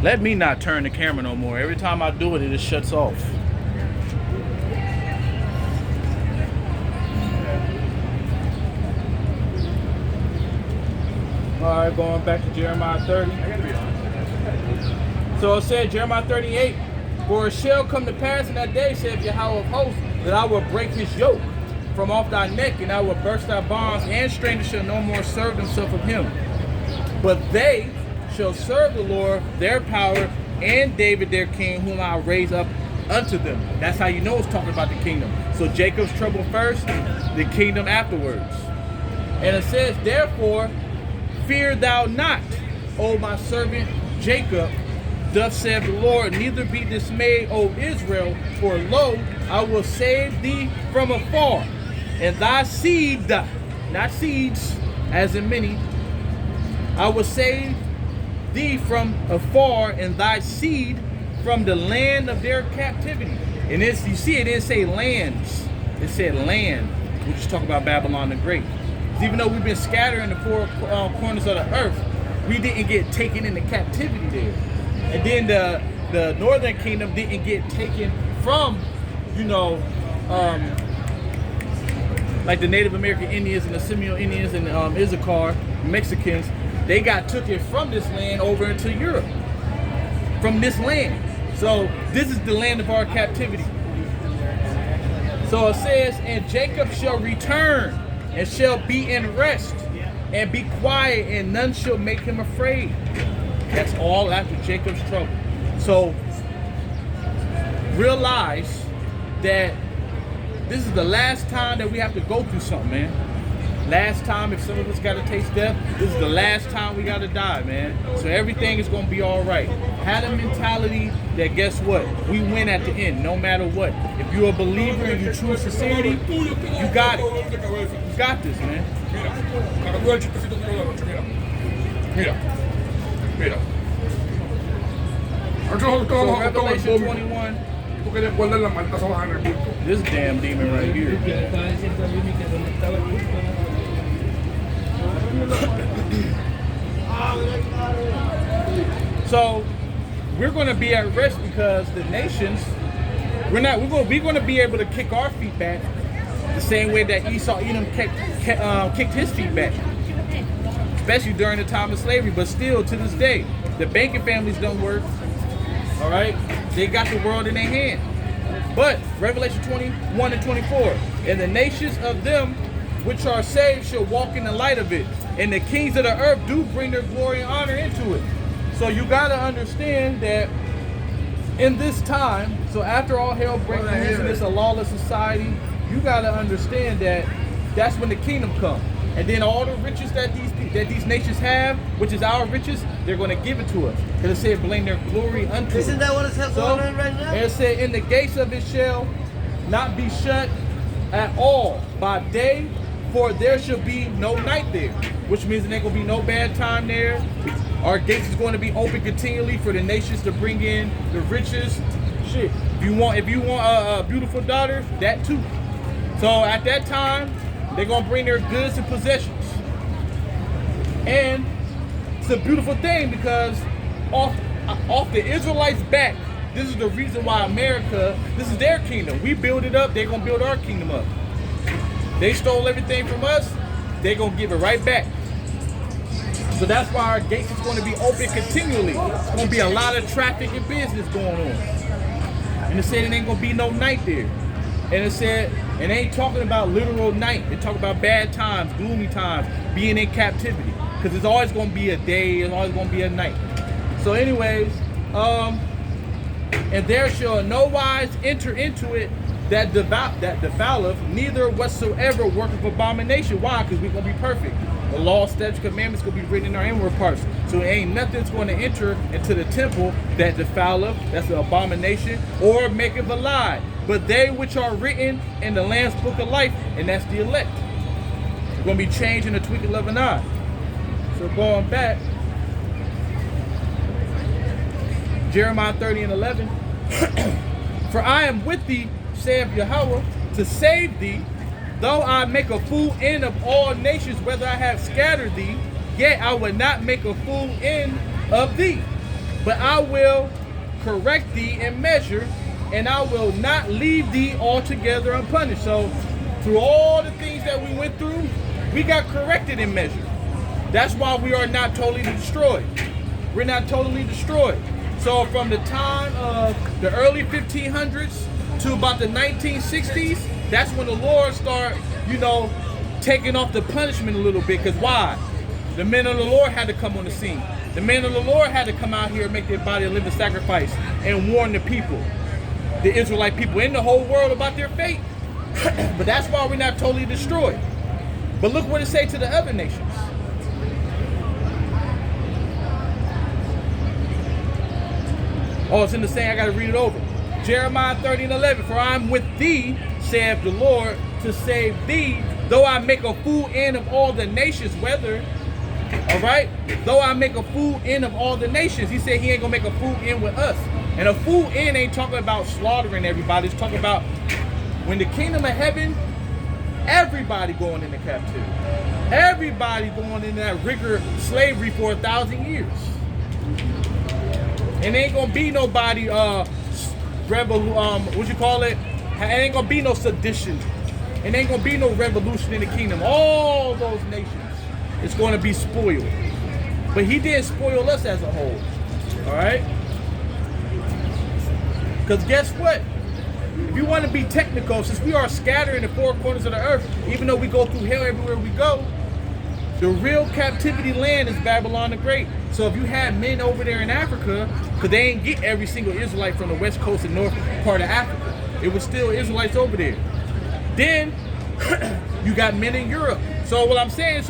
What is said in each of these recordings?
Let me not turn the camera no more. Every time I do it, it just shuts off. All right, going back to Jeremiah 30. So it said, Jeremiah 38, for it shall come to pass in that day, saith Yahweh of hosts, that I will break his yoke from off thy neck, and I will burst thy bonds, and strangers shall no more serve themselves of him. But they shall serve the Lord their power, and David their king, whom I raise up unto them. That's how you know it's talking about the kingdom. So Jacob's trouble first, the kingdom afterwards. And it says, therefore, fear thou not, O my servant Jacob, thus saith the Lord, neither be dismayed, O Israel, for lo, I will save thee from afar, and thy seed, not seeds, as in many, I will save thee from afar, and thy seed from the land of their captivity. And this, you see, it didn't say lands, it said land, which is talking about Babylon the Great. Even though we've been scattered in the four corners of the earth, we didn't get taken into captivity there. And then the northern kingdom didn't get taken from, you know, like the Native American Indians and the Seminole Indians and Issachar Mexicans. They got took it from this land over into Europe, from this land. So this is the land of our captivity. So it says, and Jacob shall return, and shall be in rest, and be quiet, and none shall make him afraid. That's all after Jacob's trouble. So realize that this is the last time that we have to go through something, man. Last time, if some of us got to taste death, this is the last time we got to die, man. So everything is going to be all right. Have a mentality that, guess what? We win at the end, no matter what. If you're a believer and you choose sincerity, you got it. You got this, man. So Revelation 21. This damn demon right here. So we're going to be at rest because the nations, we're going to be able to kick our feet back the same way that Edom kicked his feet back, especially during the time of slavery. But still, to this day, the banking families don't work. All right, they got the world in their hand. But Revelation 21 and 24, and the nations of them which are saved shall walk in the light of it, and the kings of the earth do bring their glory and honor into it. So you got to understand that in this time, so after all hell breaks loose and it's a lawless society, you got to understand that that's when the kingdom comes. And then all the riches that these nations have, which is our riches, they're going to give it to us. Because it said, bring their glory unto it. Isn't that what it's going on right now? And it said, in the gates of it shall not be shut at all by day, for there shall be no night there. Which means there ain't going to be no bad time there. Our gates is going to be open continually for the nations to bring in the riches. Shit. If you want a beautiful daughter, that too. So at that time, they're going to bring their goods and possessions. And it's a beautiful thing because off the Israelites' back, this is the reason why America, this is their kingdom. We build it up, they're going to build our kingdom up. They stole everything from us, they're going to give it right back. So that's why our gates is going to be open continually. There's going to be a lot of traffic and business going on. And it said it ain't going to be no night there. And it said, it ain't talking about literal night. It talking about bad times, gloomy times, being in captivity. Because it's always going to be a day, it's always going to be a night. So anyways, and there shall no wise enter into it that defileth, neither whatsoever worketh abomination. Why? Because we're going to be perfect. The law, statutes, commandments going to be written in our inward parts. So ain't nothing's going to enter into the temple that defileth, that's an abomination, or maketh a lie. But they which are written in the Lamb's book of life, and that's the elect, are going to be changed in the twinkling of an eye. So going back, Jeremiah 30 and 11, for I am with thee, saith Yahweh, to save thee, though I make a fool end of all nations, whether I have scattered thee, yet I will not make a fool end of thee. but I will correct thee in measure, and I will not leave thee altogether unpunished. So through all the things that we went through, we got corrected in measure. That's why we are not totally destroyed. We're not totally destroyed. So from the time of the early 1500s to about the 1960s, that's when the Lord started, taking off the punishment a little bit. Because why? The men of the Lord had to come on the scene. The men of the Lord had to come out here and make their body a living sacrifice and warn the people, the Israelite people in the whole world, about their fate. But that's why we're not totally destroyed. But look what it say to the other nations. Oh, it's in the same, I gotta read it over. Jeremiah 30:11, for I am with thee, saith the Lord, to save thee, though I make a fool end of all the nations, whether, all right, though I make a fool end of all the nations. He said he ain't gonna make a fool end with us. And a fool end ain't talking about slaughtering everybody. It's talking about when the kingdom of heaven, everybody going into captivity. Everybody going into that rigor slavery for 1,000 years. And ain't gonna be nobody what you call it? It ain't gonna be no sedition. It ain't gonna be no revolution in the kingdom. All those nations, it's gonna be spoiled. But he didn't spoil us as a whole. Alright? Because guess what? If you want to be technical, since we are scattered in the four corners of the earth, even though we go through hell everywhere we go, the real captivity land is Babylon the Great. So if you had men over there in Africa, because they ain't get every single Israelite from the west coast and north part of Africa. It was still Israelites over there. Then you got men in Europe. So what I'm saying,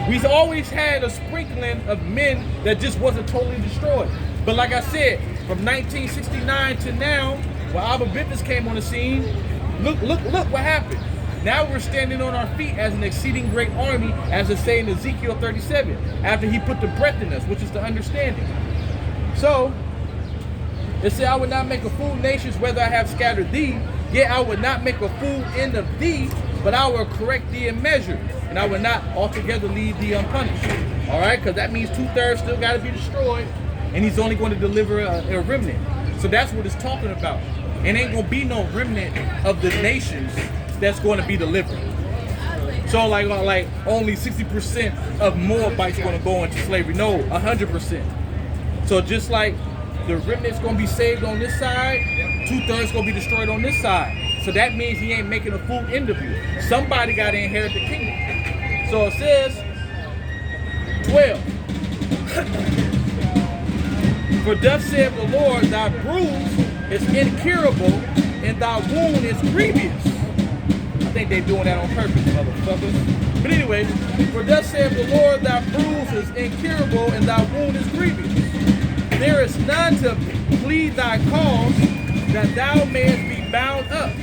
we've always had a sprinkling of men that just wasn't totally destroyed. But like I said, from 1969 to now, when Abba Bivens came on the scene, look what happened. Now we're standing on our feet as an exceeding great army, as it say in Ezekiel 37, after he put the breath in us, which is the understanding. So, it said, I would not make a fool nations, whether I have scattered thee, yet I would not make a fool end of thee, but I will correct thee in measure, and I will not altogether leave thee unpunished. All right, because that means 2/3 still got to be destroyed, and he's only going to deliver a remnant. So that's what it's talking about. And ain't going to be no remnant of the nations that's going to be delivered. So like only 60% of Moabites going to go into slavery. No, 100%. So just like the remnant's going to be saved on this side, 2/3 going to be destroyed on this side. So that means he ain't making a fool end of you. Somebody got to inherit the kingdom. So it says 12. For thus saith the Lord, thy bruise is incurable, and thy wound is grievous. I think they doing that on purpose, motherfuckers. But anyway, for thus saith the Lord, thy bruise is incurable, and thy wound is grievous. There is none to plead thy cause, that thou mayest be bound up.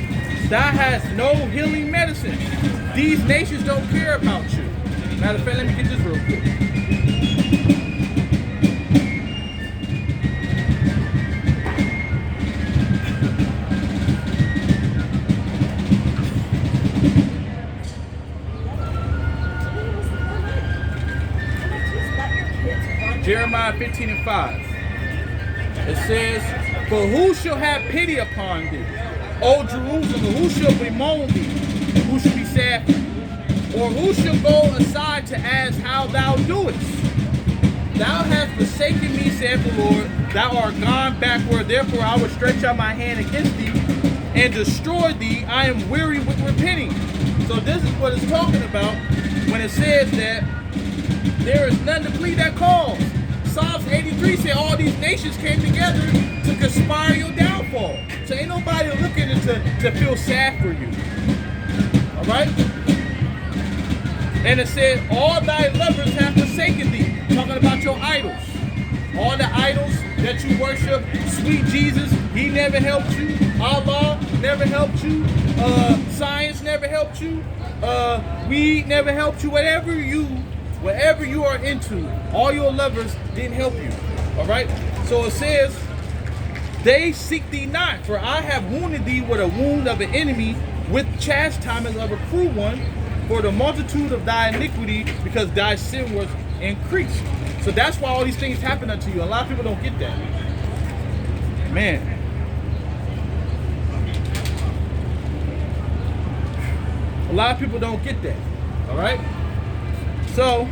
Thou hast no healing medicine. These nations don't care about you. Matter of fact, let me get this real quick. Jeremiah 15:5. It says, for who shall have pity upon thee, O Jerusalem, who shall bemoan thee, who shall be sad, or who shall go aside to ask how thou doest? Thou hast forsaken me, saith the Lord, thou art gone backward, therefore I will stretch out my hand against thee and destroy thee. I am weary with repenting. So this is what it's talking about when it says that there is none to plead that cause. Psalms 83 said all these nations came together to conspire your downfall. So ain't nobody looking to feel sad for you. All right? And it said, all thy lovers have forsaken thee. Talking about your idols. All the idols that you worship, sweet Jesus, he never helped you. Allah never helped you. Science never helped you. Weed never helped you. Whatever you are into, all your lovers didn't help you. All right? So it says, they seek thee not, for I have wounded thee with a wound of an enemy, with chastisement of a cruel one, for the multitude of thy iniquity, because thy sin was increased. So that's why all these things happen unto you. A lot of people don't get that. Man. A lot of people don't get that. All right? So,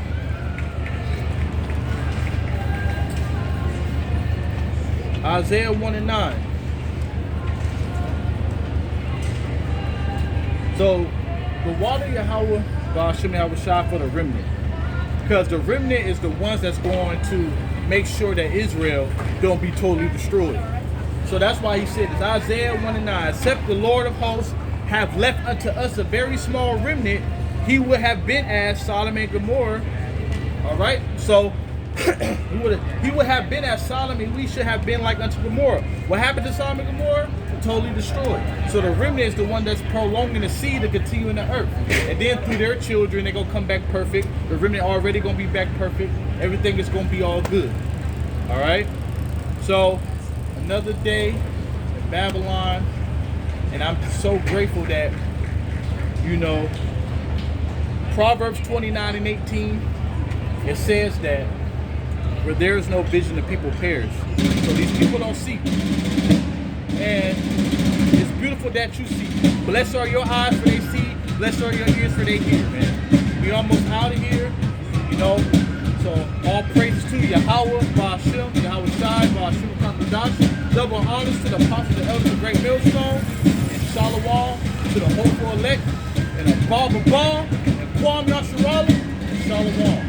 Isaiah 1:9. So, the water Yahweh, God Shem Yahweh Shah for the remnant. Because the remnant is the ones that's going to make sure that Israel don't be totally destroyed. So that's why he said, it's Isaiah 1:9, except the Lord of hosts have left unto us a very small remnant, he would have been as Sodom and Gomorrah. All right? So, he would have been as Sodom, and we should have been like unto Gomorrah. What happened to Sodom and Gomorrah? Totally destroyed. So the remnant is the one that's prolonging the seed to continue in the earth. And then through their children, they're going to come back perfect. The remnant already going to be back perfect. Everything is going to be all good. All right? So, another day in Babylon. And I'm so grateful that, you know, Proverbs 29:18, it says that where there is no vision, the people perish. So these people don't see. And it's beautiful that you see. Blessed are your eyes for they see. Blessed are your ears for they hear, man. We almost out of here, you know. So all praises to Yahweh, Ba'ashem, Yahweh Shai, Ba'ashem Kakadash. Double honors to the apostles and elders of Great Millstone. And Shalom to the hopeful elect. And a Baba and Kwam Yasharala. And Shalom.